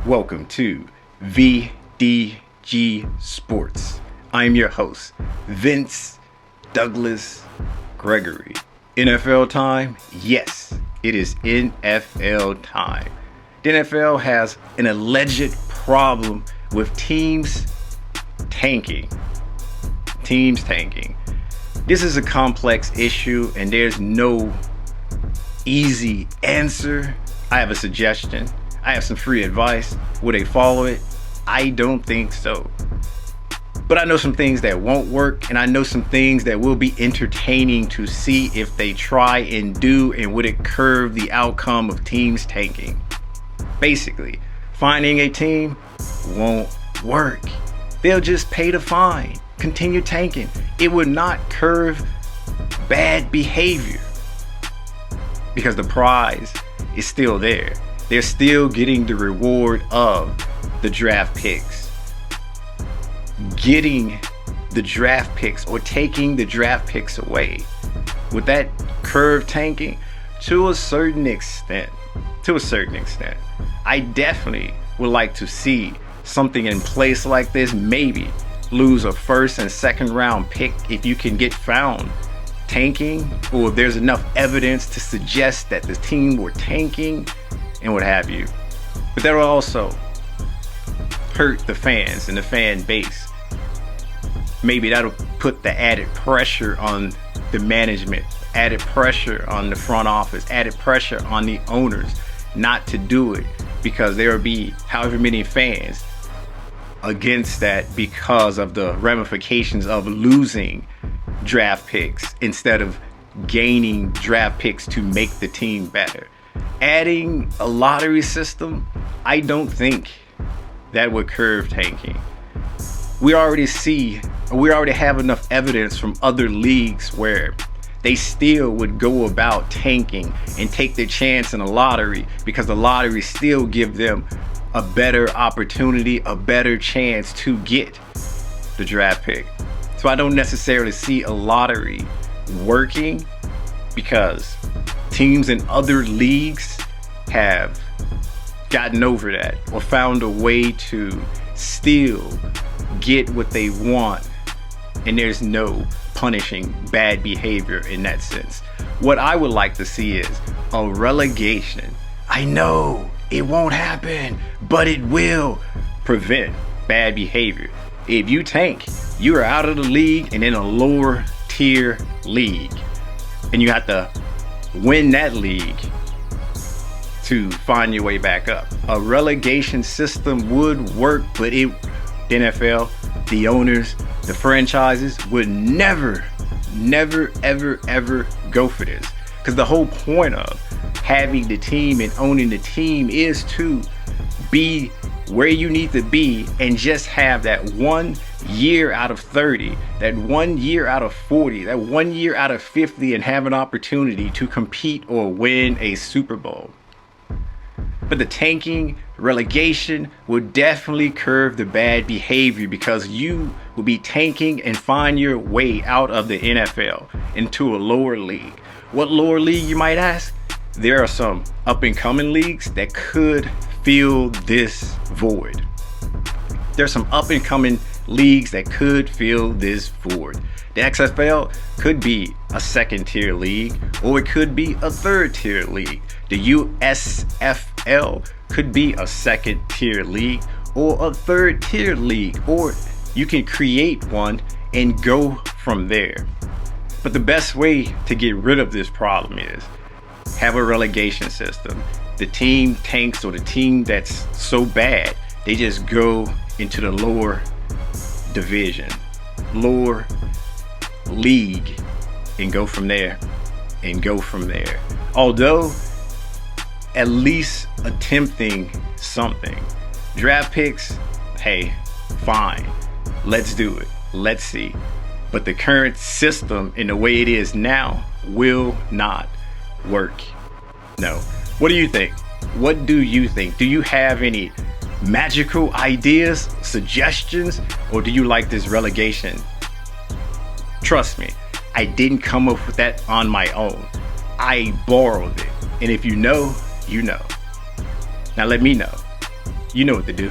Welcome to VDG Sports. I'm your host, Vince Douglas Gregory. NFL time? Yes, it is NFL time. The NFL has an alleged problem with teams tanking. This is a complex issue and there's no easy answer. I have a suggestion. I have some free advice. Will they follow it? I don't think so. But I know some things that won't work, and I know some things that will be entertaining to see if they try and do, and would it curve the outcome of teams tanking. Basically, finding a team won't work. They'll just pay the fine, continue tanking. It would not curve bad behavior because the prize is still there. They're still getting the reward of the draft picks. Getting the draft picks or taking the draft picks away. With that curve tanking, to a certain extent, I definitely would like to see something in place like this. Maybe lose a first and second round pick if you can get found tanking, or if there's enough evidence to suggest that the team were tanking and what have you. But that will also hurt the fans and the fan base. Maybe that'll put the added pressure on the management, added pressure on the front office, added pressure on the owners not to do it, because there will be however many fans against that because of the ramifications of losing draft picks instead of gaining draft picks to make the team better. Adding a lottery system, I don't think that would curve tanking. We already have enough evidence from other leagues where they still would go about tanking and take their chance in a lottery because the lottery still give them a better opportunity, a better chance to get the draft pick. So I don't necessarily see a lottery working because teams in other leagues have gotten over that or found a way to still get what they want, and there's no punishing bad behavior in that sense. What I would like to see is a relegation. I know it won't happen, but it will prevent bad behavior. If you tank, you are out of the league and in a lower tier league, and you have to win that league to find your way back up. A relegation system would work, but the NFL, the owners, the franchises would never, ever go for this. Because the whole point of having the team and owning the team is to be where you need to be and just have that 1 year out of 30, that 1 year out of 40, that 1 year out of 50, and have an opportunity to compete or win a Super Bowl. But the tanking, relegation would definitely curve the bad behavior, because you will be tanking and find your way out of the NFL into a lower league. What lower league, you might ask? There are some up and coming leagues that could fill this void. There's some up and coming leagues that could fill this void. The XFL could be a second tier league, or it could be a third tier league. The USFL could be a second tier league or a third tier league, or you can create one and go from there. But the best way to get rid of this problem is have a relegation system. The team tanks, or the team that's so bad, they just go into the lower division, lower league, and go from there. Although at least attempting something. Draft picks, hey, fine, let's do it, let's see. But the current system in the way it is now will not work. No. What do you think? Do you have any magical ideas, suggestions, or do you like this relegation? Trust me, I didn't come up with that on my own. I borrowed it. And if you know, you know. Now let me know. You know what to do.